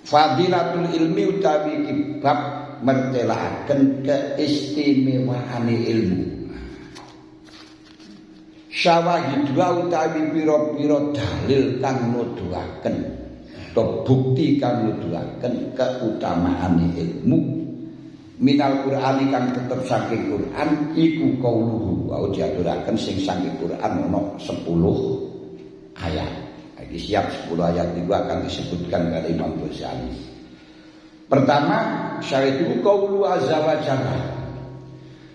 Fadilatul ilmi utawi bab mertelaaken keistimewaane ilmu. Syawahidwa utawi pira-pira dalil kang nuduhaken atau bukti kang nuduhaken keutamaane ilmu minal Qur'ani kang tetep saking Qur'an iku qauluhu wa diaturaken sing saking Qur'an ana 10 ayat. Iki siap 10 ayat itu akan disebutkan oleh Imam Ghazali. Pertama, syahidul qaulu azza wa jalla.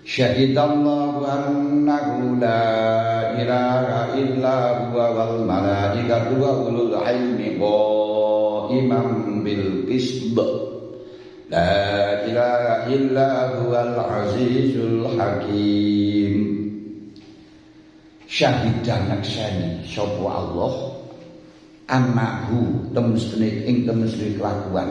Syahidallahu annahu la ilaha illa huwa wal malaikatu wa ulul ilmi qa'iman bil qisd. La ilaha illa huwal azizul hakim. Syahidan naksani sapa Allah annahu temestene ing temestene kelakuan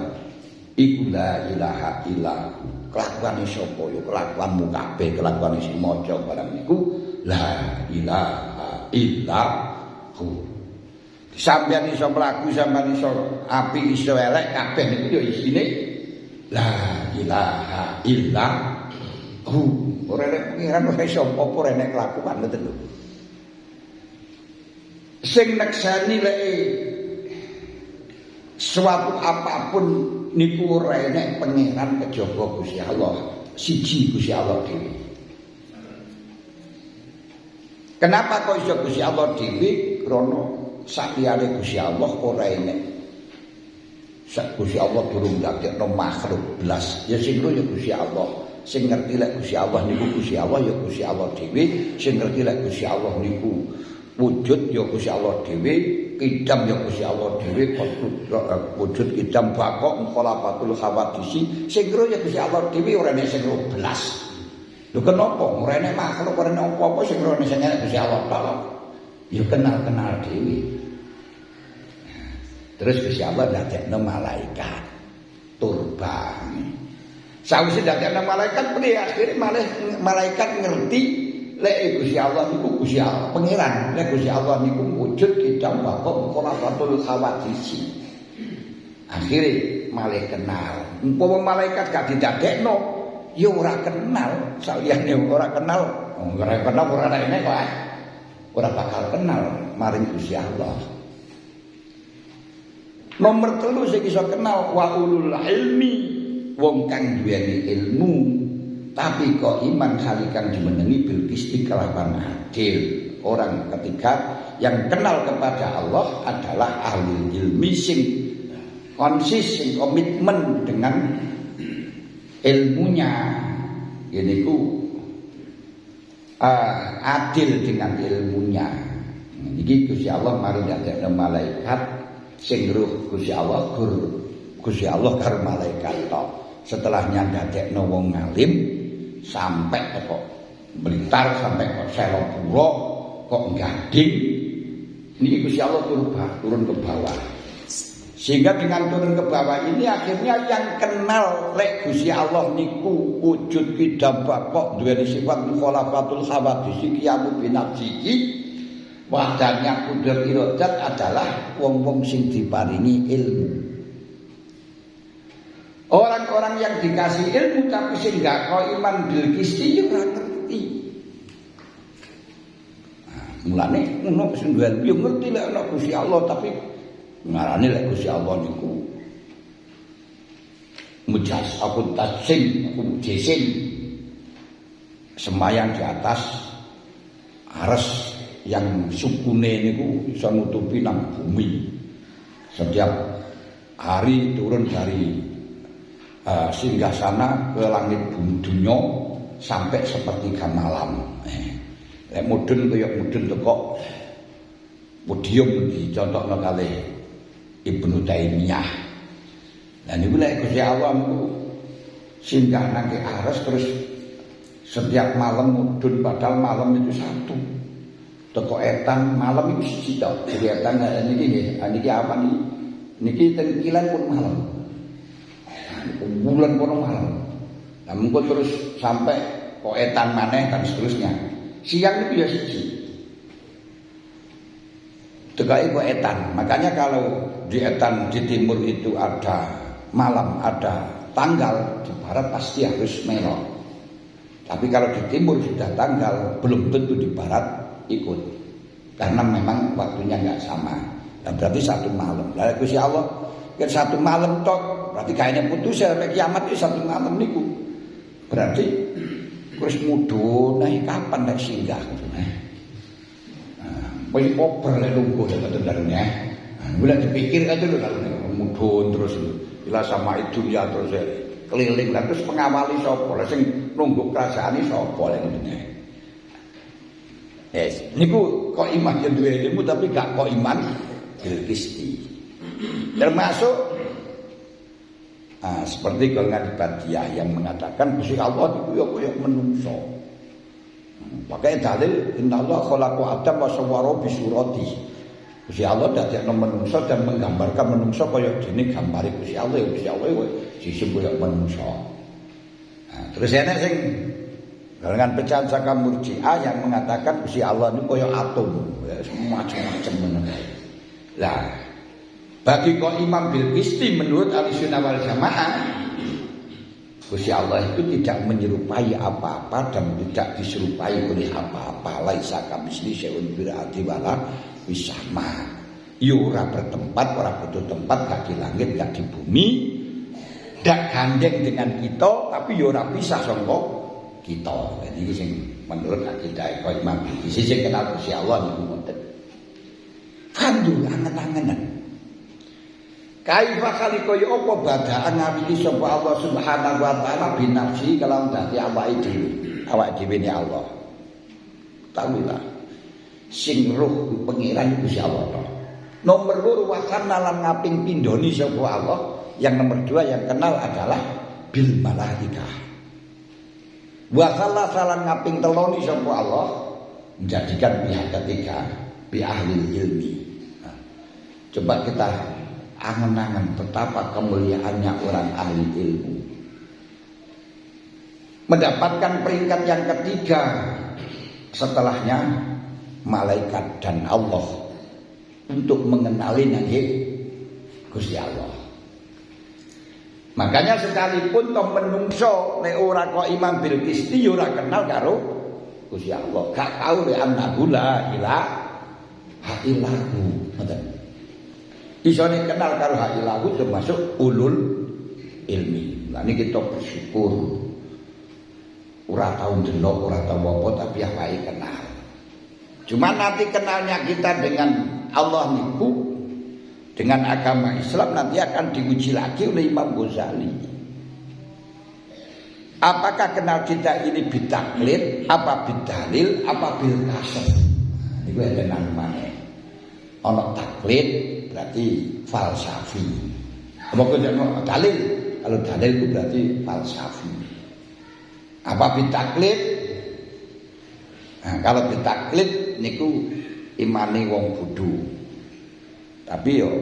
iku la ilaha illahu. Kelakuane sapa ya kelakuanmu kabeh, kelakuane sing maca barang niku la ilaha illahu. Sampeyan iso mlaku, sampeyan iso apik, iso elek, kabeh niku ya isine la ilaha illahu. Ora nek pengiran ora iso apa ora nek kelakuan ngoten lho. Sing neksani lek suatu apapun niku ora enek pangeran kejaba Gusti Allah, siji Gusti Allah dhewe. Kenapa kok iso Gusti Allah dhewe? Krana saliyane Gusti Allah ora enek. Sak Gusti Allah durung ndadekno makhluk blas. Ya sing ya Gusti Allah. Sing ngerti lek Gusti Allah niku Gusti Allah ya Gusti Allah dhewe, sing ngerti lek Gusti Allah niku wujud ya Gusti Allah dhewe, kidam ya Gusti Allah dhewe, wujud kidam bakok khalafatul khawadisi, sing ro ya Gusti Allah dhewe ora nek sing ro blas. Lho kenapa ora nek makhluk ora nek apa-apa sing ro nek sing Gusti Allah tok. Ya kenal-kenal dhewe. Terus Gusti Allah ndadekno malaikat turban. Sawise ndadekno malaikat priye akhire malaikat ngerti lek Gusti Allah niku Gusti Allah pangeran, lek Gusti Allah niku wujud kidam bakok khalafatul khawadisi. Akhire malaikat kenal. Umpama malaikat gak didadekno ya ora kenal, saliyane ora kenal. Ora kenal ora enek kok. Ora bakal kenal maring Gusti Allah. Nomor 3 sing iso kenal wa ulul ilmi, wong kang duweni ilmu tapi kok iman halikan dimenangi bil qisti kelawan adil. Orang ketiga yang kenal kepada Allah adalah ahli ilmi sing konsis, sing komitmen dengan ilmunya. Ini ku adil dengan ilmunya. Iki Gusti Allah mari ndadekno malaikat sing ruh Gusti Allah guru Gusti Allah karo malaikat tok. Setelahnya ndadekno wong ngalim sampai kok Blitar, sampai kok Selopuro, kok Gading. Ini Gusti Allah turun ke bawah. Sehingga dengan turun ke bawah ini akhirnya yang kenal lek Gusti Allah niku wujud kidam bakok duweni sifat mukhalafatul khawadisi qiyamu binafsihi wadanya kudur iradat adalah wong-wong sing diparingi ilmu. Orang-orang yang dikasih ilmu tapi sing gak kau iman bil qisti yo ora ngerti. Mulane ngono sing duwe yo ngerti lek ana Gusti Allah tapi ngarani lek Gusti Allah niku mujas aku tajim aku jesim sembayang di atas ares yang sukune niku bisa nutupi nang bumi. Setiap hari turun dari singgasana ke langit bumi dunya sampai sepertiga malam. Lek mudun kaya mudun teko podium dicontohno kalih Ibnu Taimiyah. Lah niku lek Gusti Allah niku singgah nang ares terus setiap malam mudun padahal malam itu satu. Teko etan malam itu siji tok. Jadi etan niki nggih, niki apa niki? Niki ten kilan pun malam. Bulan kono malam. Nah mungkin terus sampai kok etan maneh dan seterusnya. Siang itu ya siji. Tegai kok etan. Makanya kalau di etan di timur itu ada malam ada tanggal di barat pasti harus melok. Tapi kalau di timur sudah tanggal belum tentu di barat ikut. Karena memang waktunya enggak sama. Dan berarti satu malam. Lah Gusti Allah kan satu malam tok, berarti kayaknya putus sampai kiamat itu satu malam niku. Berarti terus mudhun kapan nek singgah ngono. Wis oper lek lungguh sebenarnya. Mulai dipikir aja lho kalau mudhun terus bila sama itu ya terus keliling lah terus pengawali sapa lah sing nunggu kerasaane sapa lek ngene. Niku kok iman yang duwe ilmu tapi gak kok iman bil qisti. Termasuk seperti golongan Ibadiyah yang mengatakan Gusti Allah itu ya kaya menungso. Pakai dalil innallaha khalaqa Adam wa sawwara bi surati. Gusti Allah dadekno menungso dan menggambarkan menungso kaya dene gambare Gusti Allah ya Gusti Allah disebut menungso. Terus ana sing golongan pecahan saka Murji'ah yang mengatakan Gusti Allah ini kaya atom, ya macam-macam meneng. Lah bagi kok Imam bil qisti menurut Ahlussunnah wal Jamaah Gusti Allah itu tidak menyerupai apa-apa dan tidak diserupai oleh apa-apa. Laisa kamitsli syai'un bil ardi wala fis sama. Ya ora bertempat, ora butuh tempat, gak di langit, gak di bumi. Dak gandeng dengan kita, tapi ya ora pisah sangka kita. Jadi iki sing menurut akidah kok Imam bil qisti sing kenal Gusti Allah niku ngoten. Kandul angen-angenan. Kaifa khaliqa ya apa badaan ngawiti sapa Allah Subhanahu wa taala binafsi kalawan dadi awake dhewe. Awake dhewe ne Allah. Tahu ta? Sing roh pengiran Gusti Allah to. Nomor 2 wakana lan ngaping pindhoni sapa Allah. Yang nomor 2 yang kenal adalah bil malaikah. Wa salan ngaping teloni sapa Allah menjadikan pihak ketiga bi ahli ilmi. Nah, coba kita angan-angan betapa kemuliaannya orang ahli ilmu. Mendapatkan peringkat yang ketiga setelahnya malaikat dan Allah untuk mengenali nanti Gusti Allah. Makanya sekalipun toh menungso nek ora kok Imam bil qisti ya ora kenal karo Gusti Allah. Gak tahu le annahu la ilaha illahu. Ngoten. Isone kenal karo hak ilahu termasuk ulul ilmi. Lah niki kita bersyukur. Ora tau ndelok, ora tau apa tapi awake kenal. Cuma nanti kenalnya kita dengan Allah niku dengan agama Islam nanti akan diuji lagi oleh Imam Ghazali. Apakah kenal kita ini bitaklid, apa bidalil, apa bil kasab? Niku tenan maneh. Ana taklid berarti falsafi. Apa kok dalil? Kalau dalil itu berarti falsafi. Apa bitaklid? Nah, kalau bitaklid niku imane wong bodho. Tapi yo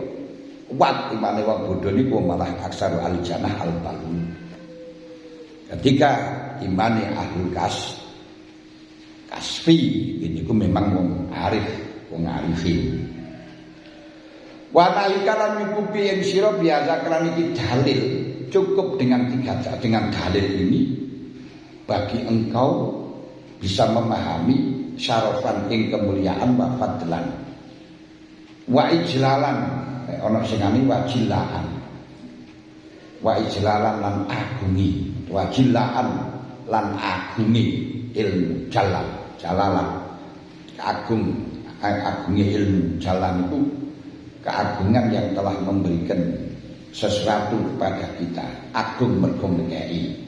kuat imane wong bodho niku malah aksaru al-jannah al-balun. Ketika imane ahlul kasfi niku memang wong arif, wong arifin. Wa nalikala nyukupi yang sira biasa kelan iki dalil, cukup dengan dengan dalil ini bagi engkau bisa memahami syarafan ing kemuliaan wa fadlan wa ijlalan ana sing ngani wa jilaan wa ijlalan lan agungi wa jilaan lan agungi ilmu jalalan agungi ilmu jalan itu keagungan yang telah memberikan sesuatu kepada kita, agung mergo ngekeki.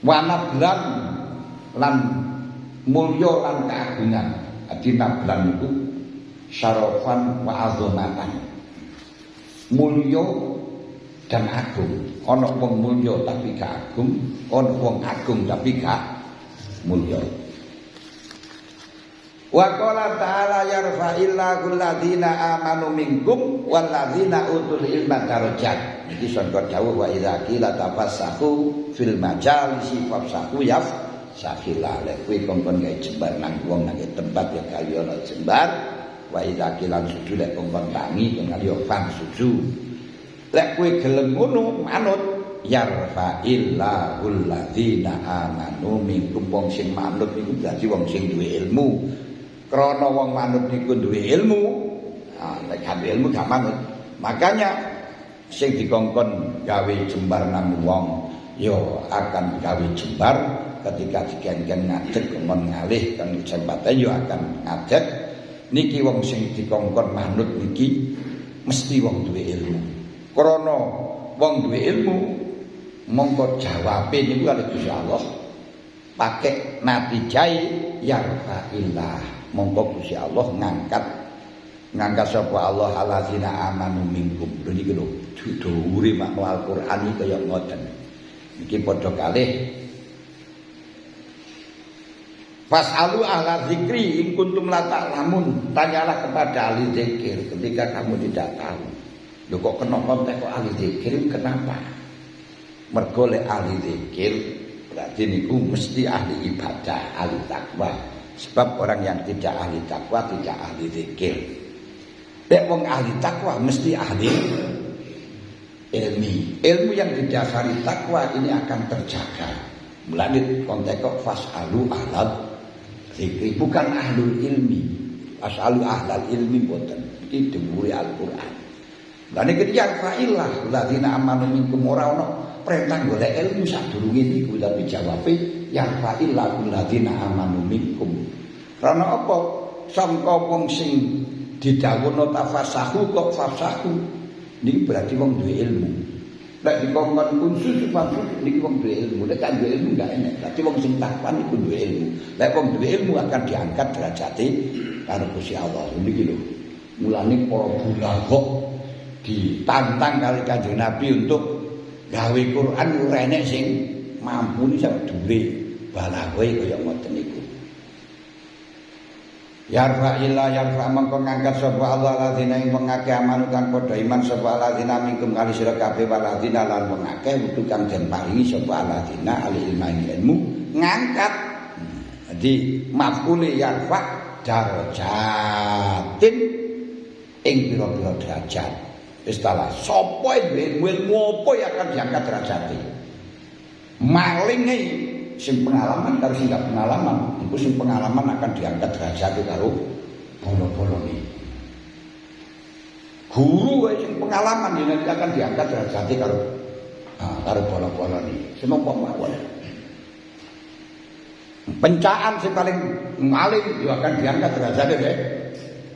Wa nablan lan mulya lan keagungan. Adi nablan itu syarafan wa azamatan. Mulya dan agung. Ana wong mulya tapi gak agung, ana wong agung tapi gak mulya. Wa qala ta'ala yarfa'illahu alladziina aamanu minkum walladzina utul ilma darajat. Iki sangka dawuh wa idza qila tafassahu fil majalisi fafsahu yafsahila. Lek kuwi kongkon gawe jembar nang wong nang tempat ya kaya ana jembar. Wa idza qila suju lek kongkon tangi kaya fan suju. Lek kowe gelem ngono manut yarfa'illahul ladzina amanu minkum, wong sing manut niku berarti wong sing duwe ilmu. Krana wong manut niku duwe ilmu, lek gak ilmu gak manut. Makanya sing dikongkon gawe jembar nang wong yo akan gawe jembar, ketika diken-ken ngadeg mon ngalih kan jembatan yo akan ngadeg. Niki wong sing dikongkon manut niki mesti wong duwe ilmu. Krana wong duwe ilmu mongko jawabe niku kali Gusti Allah pakai natijai yarfa'illah. Mongko Gusti Allah ngangkat sapa Allah alladzina amanu minkum. Lha niki lho dhuwure makna Al-Qur'an iki kaya ngoten. Iki padha kalih Fas'alu ahla zikri in kuntum la ta'lamun. Tanyalah kepada ahli zikir ketika kamu tidak tahu. Lho kok kena konteks kok ahli zikir kenapa? Mergo lek ahli zikir berarti niku mesti ahli ibadah, ahli takwa. Sebab orang yang tidak ahli takwa tidak ahli zikir. Lek wong ahli takwa mesti ahli ilmi. Ilmu yang didasari takwa ini akan terjaga. Melalui konteks kok fas'alu ahla zikri, bukan ahlul ilmi. Fas'alu ahlal ilmi boten. Iki dhuwure Al-Qur'an. Lah nek yarfa'illah ladzina amanu minkum ora ono perintah golek ilmu sadurunge niku, tapi jawabe yarfa'illah ladzina amanu minkum. Karena apa? Sangka wong sing didhawuhna tafasahu kok fasahu. Niki berarti wong duwe ilmu. Lek dikongkon khusus niki wong duwe ilmu. Lek kan duwe ilmu enggak enak. Berarti wong sing takwa niku duwe ilmu. Lek wong duwe ilmu akan diangkat derajate karo Gusti Allah. Niki lho. Mulane para bulagha ditantang kali Kanjeng Nabi untuk gawe Quran ora enek sing mampu ni sak dhuwure balaghe kaya ngoten niku. Yarfa'illah yarfa' mangko ngangkat sapa Allah ladzina ing mengake amanu kang padha iman sapa ladzina minkum kali sira kabeh ladzina lan mengake wudu kang den paringi sapa ladzina ali ilmu ngangkat. Jadi maf'ule yarfa' darajatin ing pira-pira derajat. Istilah sapa ilmu apa yang akan diangkat derajate. Malinge sing pengalaman karo sing gak pengalaman, iku sing pengalaman akan diangkat derajate karo bolo-bolone. Guru sing pengalaman yen akan diangkat derajate karo bolo-bolone. Semapa mawon. Pencaan sing paling maling yo akan diangkat derajate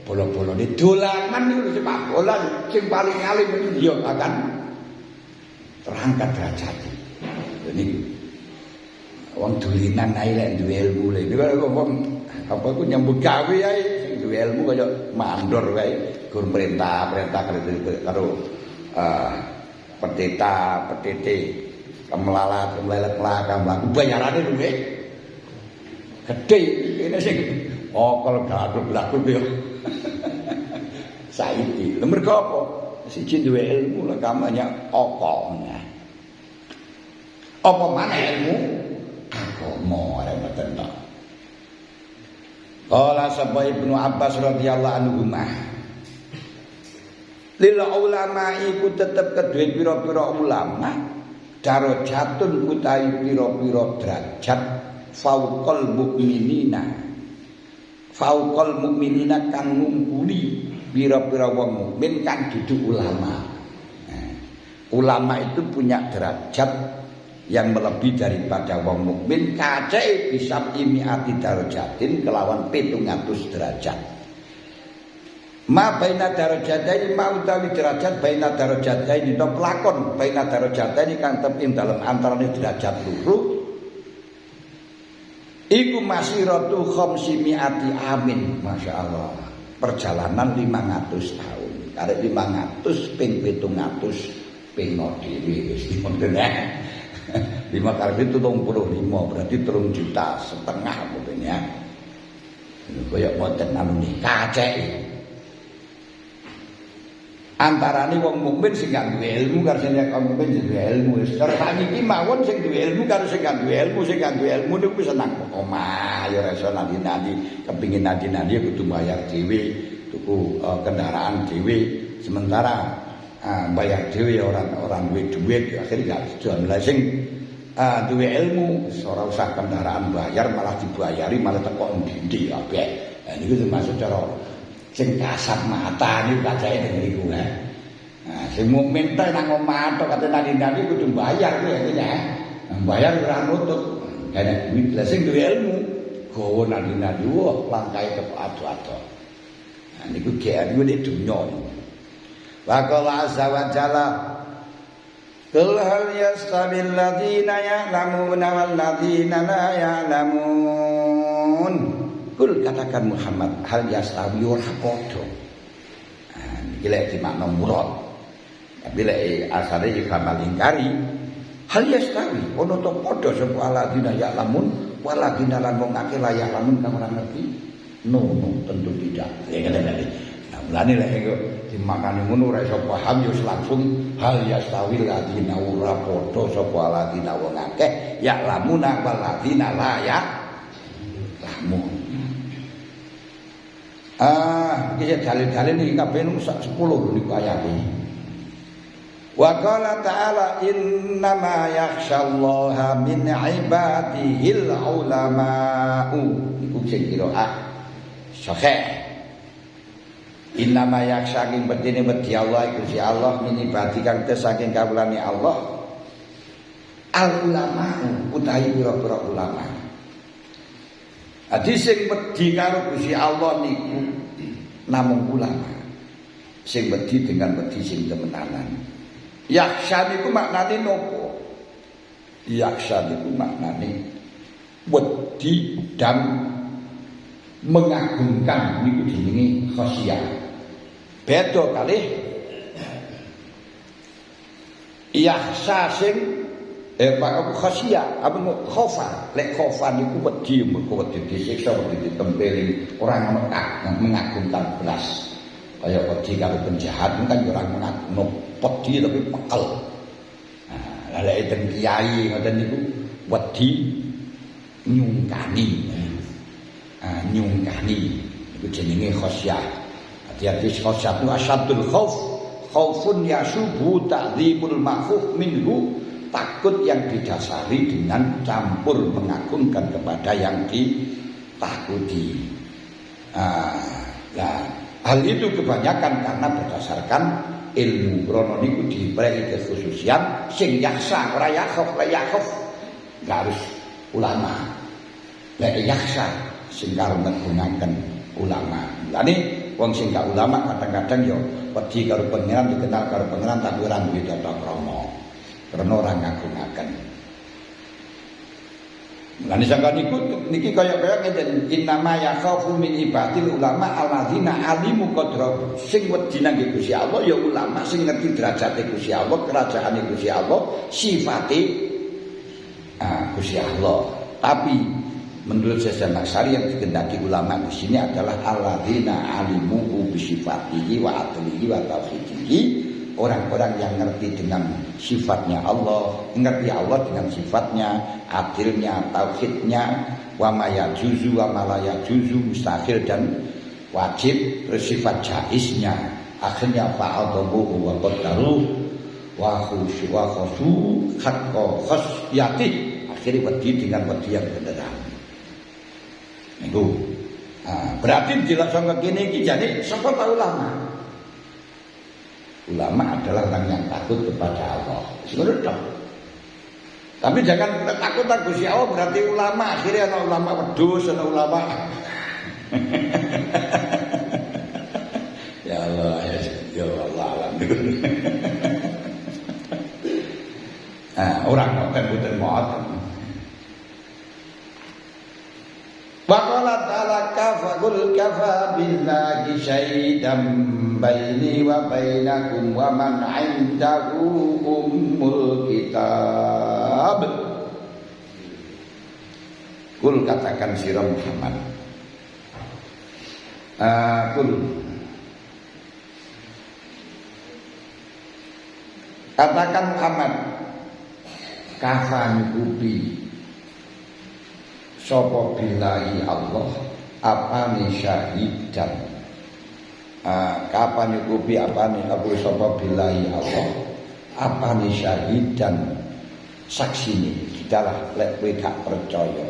bola-bolane. Dolanan niku sepak bola sing paling alim itu yo akan terangkat derajate. Niku wong dolinan ae lek duwe ilmu lho. Niku wong apa ku nyambut gawe ae sing duwe ilmu kaya mandor wae. Gur perintah karo pendeta, kemelalat, mlaku bayarane luwih gedhe. Kene sing okol gaduh-gaduh yo. Saiki. Lha mergo apa? Siji duwe ilmu lek kamane okolnya. Apa maneh ilmu? Agama arep mboten to. Qala sapa Ibnu Abbas radhiyallahu anhu mah. Lil ulama iku tetep kedue pira-pira ulama darajatun utawi pira-pira derajat fauqal mukminina. Fauqal mukminina kang ngumpuli pira-pira wong mukmin kan duduk ulama. Nah, ulama itu punya derajat yang melebihi daripada wong mukmin kacake bisa imiati darajatin kelawan 700 derajat. Ma baina darajataini ma utawi derajat baina darajataini to pelakon baina darajataini kang teping dalam antarane derajat loro iku masiratu khamsimiati amin. Masya Allah, perjalanan 500 tahun. Karek 500 ping 700 ping dhewe wis ngoten. 5 kali itu 35 berarti 3,5 juta mungkinnya. Kaya ngoten anu niki kaceke. Antarane wong mukmin sing gak duwe ilmu karo sing gak mukmin sing duwe ilmu. Terus iki mawon sing duwe ilmu karo sing gak duwe ilmu, sing gak duwe ilmu niku wis seneng omah ya ora iso nanti kepingin nanti kudu bayar dhewe, tuku kendaraan dhewe. Sementara bayar dhewe orang duwe akhirnya gak jual sing duwe ilmu ora usah kendaraan bayar malah dibayari malah teko ndi kabeh. Niku termasuk cara sing kasat mata niku kajake teng niku ha. Sing mukmin ta nang omah tok kate nani kudu bayar kuwi ya. Bayar ora nutut. Kene duit lah sing duwe ilmu gawa nani wah langkae teko ado-ado. Niku gek nek dunya. Wa qala azza wa jalla qul hal yastamil ladzina ya'lamuna wal ladzina la ya'lamun. Qul katakan Muhammad hal yastawi ora padha. Iki lek dimakna murad. Tapi lek asale ifham ingkari hal yastawi ono to padha sapa alladzina ya'lamun wal ladzina lan wong akeh la ya'lamun kang ora ngerti. No, tentu tidak. Ya ngene. Mulane lek iku dimakani ngono ora iso paham ya langsung hal yastawil ladina ora padha sapa ladina wong akeh ya lamuna wal ladina la ya lamun. Iki dalil-dalil iki kabeh sak 10 niku ayate. Wa qala ta'ala innama yakhsyallaha min ibadihil ulama'u. Iku sing qiraat sahih. Innama yakhsyaking bedine wedi Allah iku si Allah minibati kang tes saking kawulane Allah al ulama utahi pira-pira ulama. Adi sing wedi karo Gusti Allah niku namung ulama. Sing wedi dengan wedi sing temenanan. Yakhsya niku maknane nopo? Yakhsya niku maknane wedi dan mengagungkan niku jenenge khasyah. Beda kalih yakhsha sing khasyah apa khofa. Lek khofa niku wedi mergo wedi disiksa wedi ditempeling ora ngono mengagungkan belas. Kaya wedi karo penjahat kan ora mengagungno wedi tapi pekel. Nah, lek ten kiai ngoten niku wedi nyungkani. Nyungkani itu jenenge khasyah. Hati-hati khasyah itu asyadul khauf. Khaufun yasubu ta'zimul mahfuf minhu, takut yang didasari dengan campur mengagungkan kepada yang ditakuti. Hal itu kebanyakan karena berdasarkan ilmu krono niku diberi kekhususian sing yakhsha ora yakhaf la yakhaf. Enggak harus ulama. Lek yakhsha sing karo nggunakaken ulama. Lane wong sing gak ulama kadang-kadang yo wedi karo pangeran dikenal karo pangeran tapi ora duwe tata krama. Karena ora ngagungaken. Lane sangka niku niki kaya-kaya ngeten innama yakhafu min ibadil ulama alladzina alimu qadra. Sing wedi nang Gusti Allah ya ulama sing ngerti derajate Gusti Allah, kerajaane Gusti Allah, sifate Gusti Allah. Tapi menurut Syekh Naksari yang dikehendaki ulama di sini adalah alladzina alimu bi sifatihi wa adlihi wa tauhidihi, orang-orang yang ngerti dengan sifatnya Allah, ngerti Allah dengan sifatnya, adilnya, tauhidnya, wa ma yajuzu wa ma la yajuzu, mustahil dan wajib, bersifat jaiznya. Akhirnya fa'adhabu wa qaddaru wa khusyu wa khusyu haqqa khasyati, akhirnya wedi dengan wedi yang beneran. Niku. Berarti dilaksanakan kene iki jane sapa ta ulama? Ulama adalah orang yang takut kepada Allah. Sebenarnya dong. Tapi jangan takut Gusti Allah berarti ulama. Akhirnya ana ulama wedhus, ana ulama. Ya Allah, ya Allah alhamdulillah. Orang ngoten moten. Waqala ta'ala kafaqul kafa billahi syaidan baini wa bainakum wa man 'indahu ummul kitab. Kul katakan sira Muhammad. Kul katakan Muhammad kafan kubi sapa billahi Allah apane syahidan kapan nyukupi apane aku sapa billahi Allah apane syahid dan saksine dalah lek kowe gak percaya.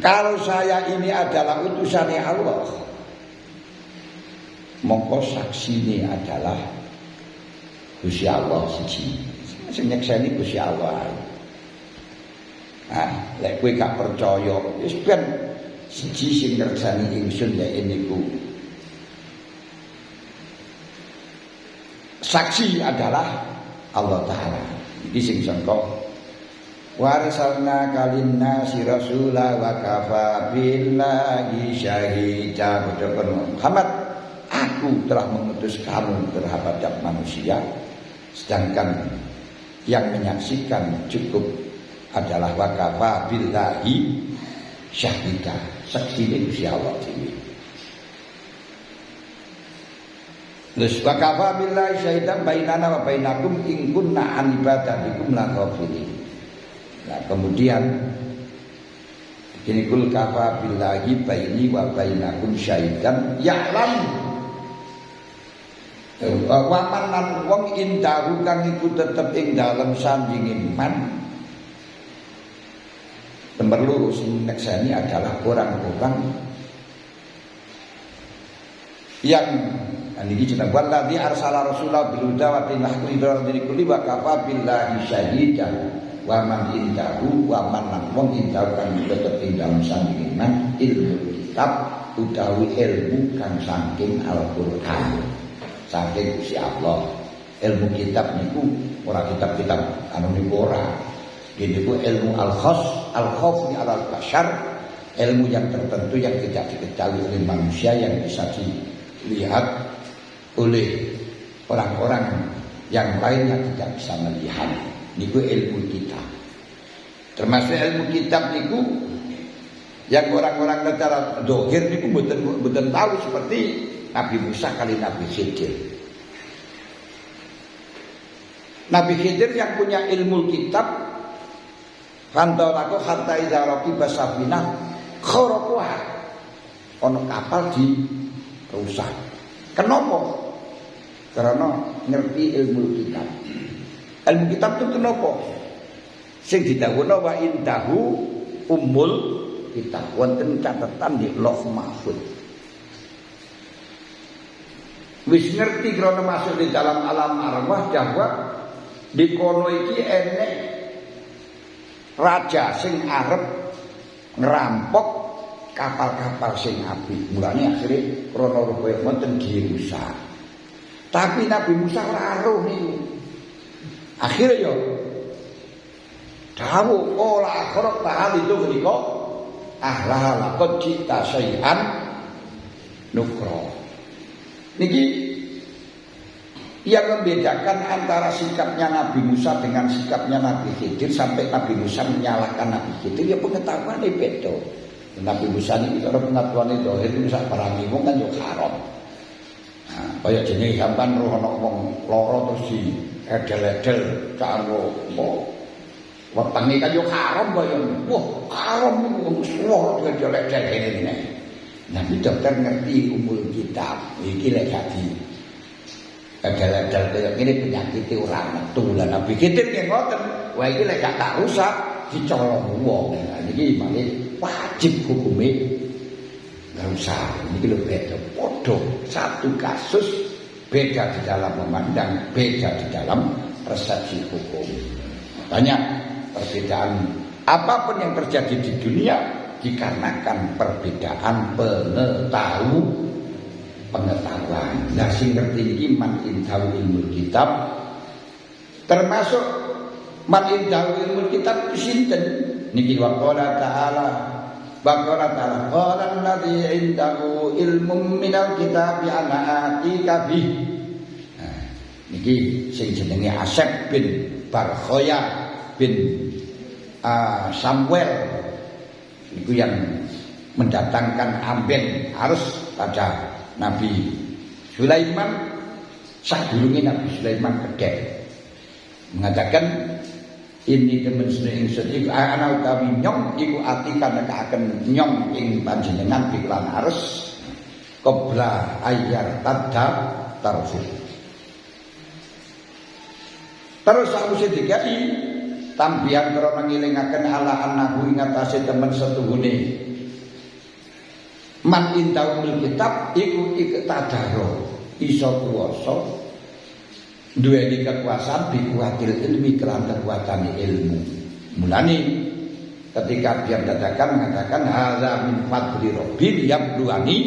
Kalau saya ini adalah utusannya Allah, mongko saksine adalah Gusti Allah siji. Sing nyekseni Gusti Allah. Lek kowe gak percaya, wis ben siji sing ngersani ingsun ya niku. Saksi adalah Allah Ta'ala. Iki sing sangka warisalna kalinna si rasula wa kafa billahi syahida. Muhammad, aku telah mengutus kamu terhadap manusia, sedangkan yang menyaksikan cukup adalah wa kafa billahi syahida. Saksi ini Gusti Allah dhewe. Terus wa kafa billahi syahidan bainana wa bainakum in kunna an ibadatikum la ghafilin. Nah, kemudian ini kul kafa billahi baini wa bainakum syahidan ya'lam wa man wong indahu kang iku tetep ing dalem sanjing iman. Nomor loro sing nekseni adalah orang-orang yang niki jeneng wallazi arsala rasulahu bil huda wa dinil haqqi lidhirahi kulli wa kafa billahi syahidan wa man indahu wa man wong indahu kang tetep ing dalem sanjing iman ilmu kitab utawi ilmu kang saking Al-Qur'an saking Gusti Allah. Ilmu kitab niku ora kitab-kitab anu niku ora. Ini itu ilmu al-khawfi al-bashar, ilmu yang tertentu yang tidak diketahui oleh manusia, yang bisa dilihat oleh orang-orang yang lain yang tidak bisa melihat. Itu ilmu kitab. Termasuk ilmu kitab itu yang orang-orang negara dohir itu betul tahu, seperti Nabi Musa kali Nabi Khidir. Nabi Khidir yang punya ilmu kitab, Fantolaku hatta idza raqiba safina kharaquha. Ono kapal di rusak. Kenapa? Karena ngerti ilmu kitab. Ilmu kitab itu kenapa? Sing didhawuhna wa indahu ummul kitab. Wonten catatan di Lauh Mahfuz. Wis ngerti karena masuk di dalam alam arwah bahwa di kono iki enek raja sing arep ngerampok kapal-kapal sing apik. Mulane akhire krana rupa wonten dirusak. Tapi Nabi Musa ora aruh niku. Akhire yo dawuh ora akhirat tahal itu menika ahlah laqad cita syai'an nukra. Niki yang membedakan antara sikapnya Nabi Musa dengan sikapnya Nabi Khidir, sampai Nabi Musa menyalahkan Nabi Khidir, ya pengetahuan ini beda. Nabi Musa ini kalau pengetahuan itu Musa parangi wong kan yo haram. Nah, kaya jenenge sampean roh ana wong lara terus di edel-edel karo wetenge kan yo haram kaya. Wah, haram wong lara edel-edel ngene. Nabi dokter ngerti umul kitab. Iki lek dadi adal-adal kaya ngene penyakit ora metu. Lah Nabi Khidir nggih ngoten. Wah iki lek gak tak rusak dicolong wong. Nah niki mangke wajib hukume rusak. Niki lho beda. Padha satu kasus, beda di dalam memandang, beda di dalam persepsi hukum. Banyak perbedaan apapun yang terjadi di dunia dikarenakan perbedaan pengetahuan. Nah sing ngerti iki man indahu ilmu kitab, termasuk man indahu ilmu kitab sinten niki waqala ta'ala qala alladzi indahu ilmun minal kitabi ana atika bih. Nah niki sing jenenge Asep bin Barkhoya bin Samuel itu yang mendatangkan amben harus pada Nabi Sulaiman. Sadurunge Nabi Sulaiman kedek mengatakan ini temen sedaya ingsun iku ana utawi nyong iku ati kanekaken nyong ing panjenengan pikiran ares qabla ayyar tadda tarfu. Terus sakwise dikai tambihan krana ngelingaken ala anahu ing atase temen setuhune man intaul kitab iku iktadaro iso kuwasa duweni kekuasaan bikuatil ilmi kelan kekuatan ilmu. Mulane ketika dia mengatakan hadza min fadli rabbil yabluani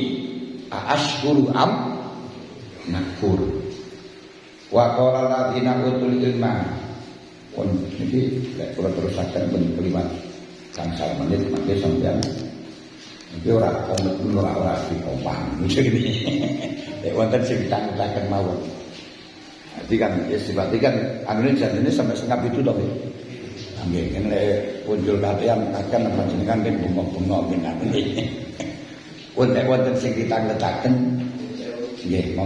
ashkuru am nakur. Wa qala alladziina utul ilma pun iki lek kula terusaken ben kalimat gangsal menit mangke sampeyan iki ora ora dikompang ngene. Lek wonten sing ditanggaken mawon. Jadi kan istilahnya kan anune jane sampai setengah itu toh. Nggih, kan lek muncul kalian akan panjenengan kan bunga-bunga minat ini. Wonten sing ditanggaken nggih.